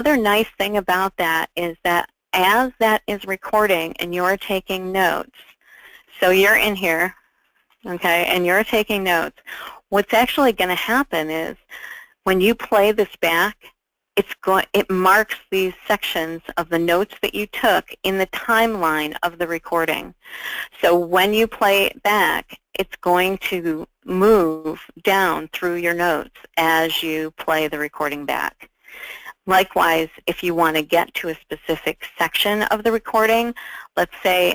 Another nice thing about that is that as that is recording and you're taking notes, so you're in here, okay, and you're taking notes, what's actually going to happen is when you play this back, it marks these sections of the notes that you took in the timeline of the recording. So when you play it back, it's going to move down through your notes as you play the recording back. Likewise, if you want to get to a specific section of the recording, let's say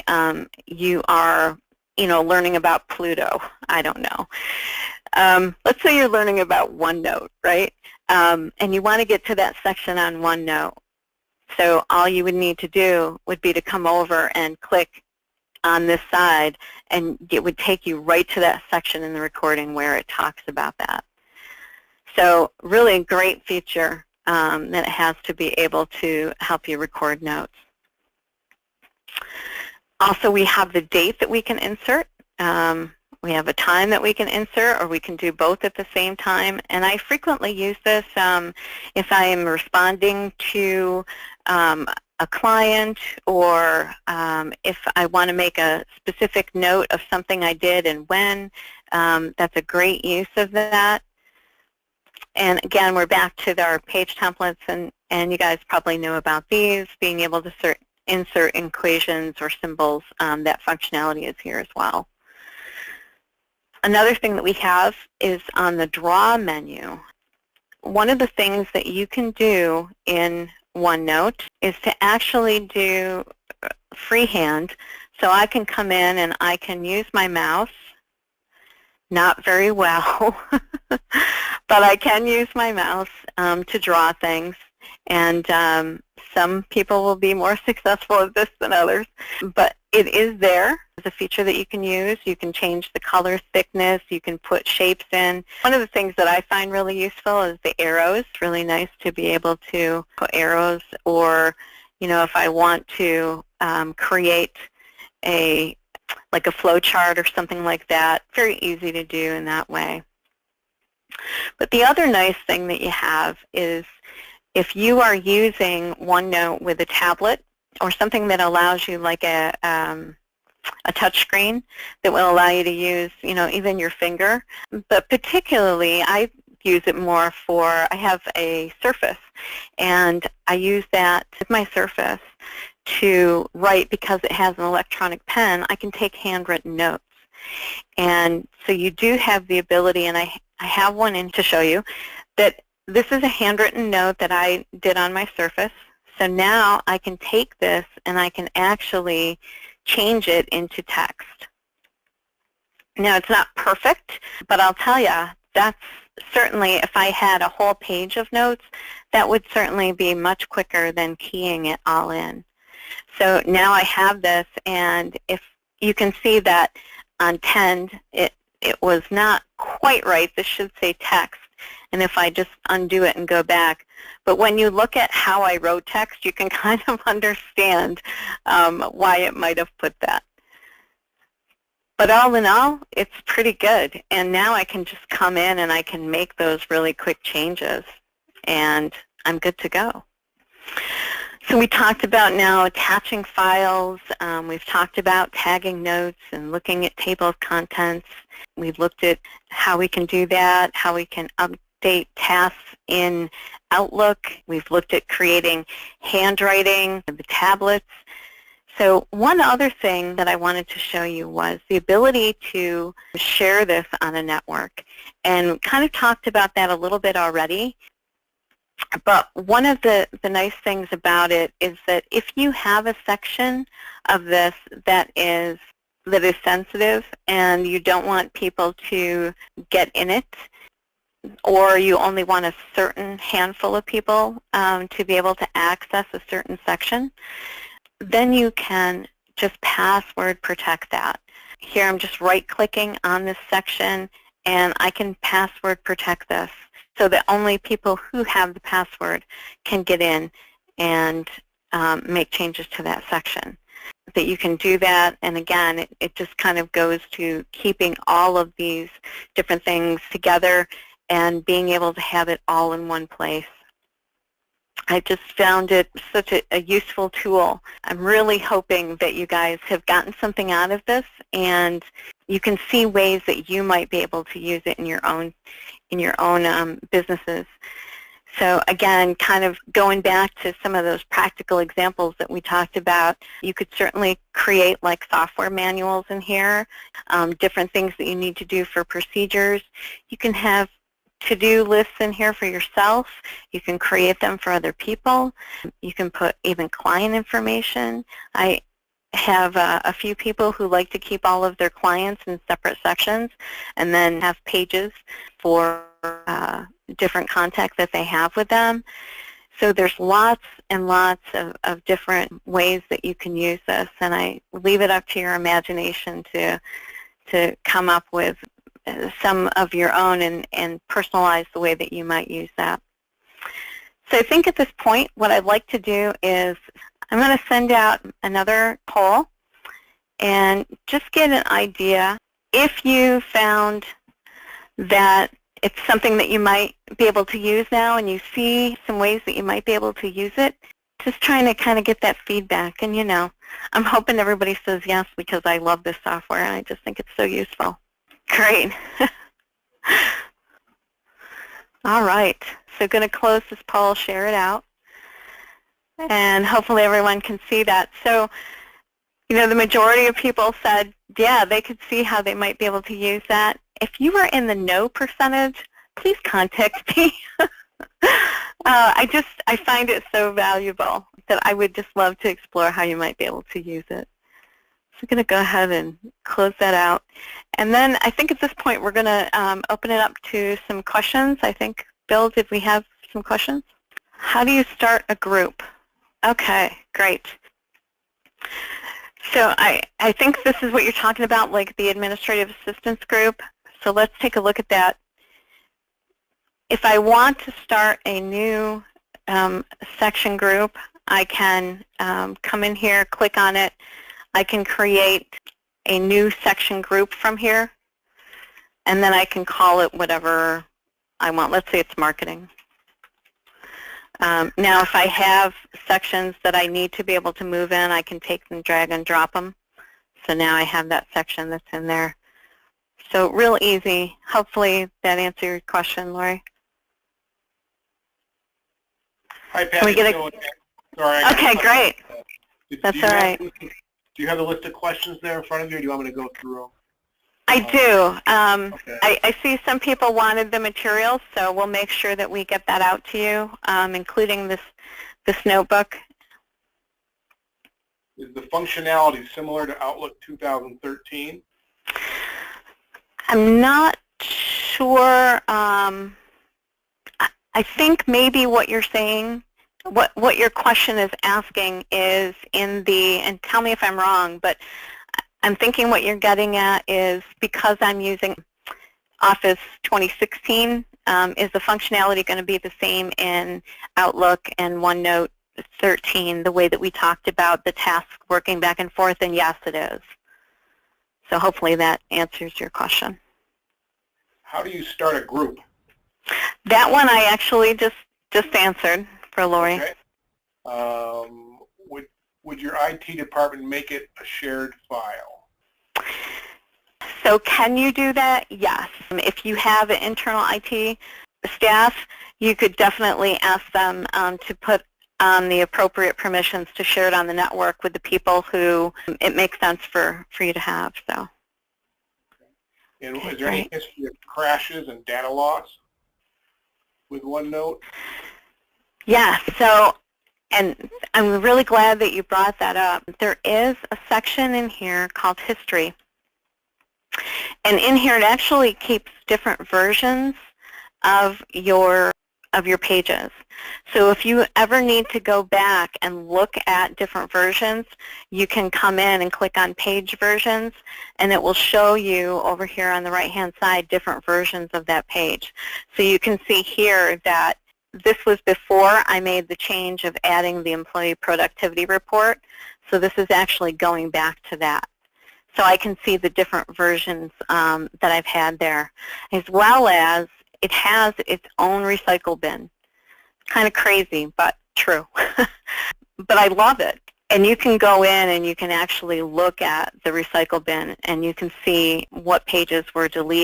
you are, learning about Pluto. I don't know. Let's say you're learning about OneNote, right? And you want to get to that section on OneNote. So all you would need to do would be to come over and click on this side, and it would take you right to that section in the recording where it talks about that. So really a great feature that it has to be able to help you record notes. Also, we have the date that we can insert. We have a time that we can insert, or we can do both at the same time. And I frequently use this if I am responding to a client, or if I want to make a specific note of something I did and when. That's a great use of that. And again, we're back to our page templates, and you guys probably know about these, being able to insert equations or symbols. That functionality is here as well. Another thing that we have is on the Draw menu. One of the things that you can do in OneNote is to actually do freehand. So I can come in and I can use my mouse. Not very well, but I can use my mouse to draw things. And some people will be more successful at this than others. But it is there. It's a feature that you can use. You can change the color thickness. You can put shapes in. One of the things that I find really useful is the arrows. It's really nice to be able to put arrows, or, if I want to create like a flow chart or something like that. Very easy to do in that way. But the other nice thing that you have is if you are using OneNote with a tablet or something that allows you like a touch screen that will allow you to use, even your finger. But particularly, I use it more for, I have a Surface, and I use that with my Surface to write. Because it has an electronic pen, I can take handwritten notes. And so you do have the ability, and I have one in to show you, that this is a handwritten note that I did on my Surface. So now I can take this and I can actually change it into text. Now, it's not perfect, but I'll tell you, that's certainly, if I had a whole page of notes, that would certainly be much quicker than keying it all in. So now I have this, and if you can see that on 10, it was not quite right. This should say text. And if I just undo it and go back, but when you look at how I wrote text, you can kind of understand why it might have put that. But all in all, it's pretty good. And now I can just come in and I can make those really quick changes, and I'm good to go. So we talked about now attaching files. We've talked about tagging notes and looking at table of contents. We've looked at how we can do that, how we can update tasks in Outlook. We've looked at creating handwriting in the tablets. So one other thing that I wanted to show you was the ability to share this on a network. And kind of talked about that a little bit already. But one of the nice things about it is that if you have a section of this that is sensitive and you don't want people to get in it, or you only want a certain handful of people to be able to access a certain section, then you can just password protect that. Here I'm just right-clicking on this section, and I can password protect this, so that only people who have the password can get in and make changes to that section. That you can do that, and again, it just kind of goes to keeping all of these different things together and being able to have it all in one place. I just found it such a useful tool. I'm really hoping that you guys have gotten something out of this, and you can see ways that you might be able to use it in your own businesses. So again, kind of going back to some of those practical examples that we talked about, you could certainly create like software manuals in here, different things that you need to do for procedures. You can have to-do lists in here for yourself. You can create them for other people. You can put even client information. I have a few people who like to keep all of their clients in separate sections and then have pages for different contact that they have with them. So there's lots and lots of different ways that you can use this, and I leave it up to your imagination to come up with some of your own and personalize the way that you might use that. So I think at this point what I'd like to do is I'm going to send out another poll and just get an idea if you found that it's something that you might be able to use now and you see some ways that you might be able to use it. Just trying to kind of get that feedback. And, you know, I'm hoping everybody says yes because I love this software and I just think it's so useful. Great. All right. So going to close this poll, share it out, and hopefully everyone can see that. So, you know, the majority of people said, yeah, they could see how they might be able to use that. If you were in the no percentage, please contact me. I find it so valuable that I would just love to explore how you might be able to use it. So I'm going to go ahead and close that out. And then I think at this point we're going to open it up to some questions. I think, Bill, did we have some questions? How do you start a group? Okay, great. So I think this is what you're talking about, like the administrative assistance group. So let's take a look at that. If I want to start a new section group, I can come in here, click on it. I can create a new section group from here, and then I can call it whatever I want. Let's say it's marketing. Now, if I have sections that I need to be able to move in, I can take them, drag and drop them. So now I have that section that's in there. So real easy. Hopefully that answers your question, Lori. Hi, Pat. Can we get Sorry. Okay, great. That's all right. Do you have a list of questions there in front of you, or do you want me to go through them? I do. Okay. I see some people wanted the materials, so we'll make sure that we get that out to you, including this notebook. Is the functionality similar to Outlook 2013? I'm not sure. I think maybe what you're saying, what your question is asking is in the, and tell me if I'm wrong, but I'm thinking what you're getting at is because I'm using Office 2016, is the functionality going to be the same in Outlook and OneNote 13, the way that we talked about the task working back and forth, and yes, it is. So hopefully that answers your question. How do you start a group? That one I actually just answered for Lori. Okay. Would your IT department make it a shared file? So can you do that? Yes. If you have an internal IT staff, you could definitely ask them to put on the appropriate permissions to share it on the network with the people who it makes sense for you to have. So. And is there any history of crashes and data loss with OneNote? Yeah, so, and I'm really glad that you brought that up. There is a section in here called History. And in here it actually keeps different versions of your pages. So if you ever need to go back and look at different versions, you can come in and click on page versions, and it will show you over here on the right-hand side different versions of that page. So you can see here that this was before I made the change of adding the employee productivity report. So this is actually going back to that. So I can see the different versions that I've had there, as well as it has its own recycle bin. It's kind of crazy, but True. But I love it. And you can go in and you can actually look at the recycle bin and you can see what pages were deleted.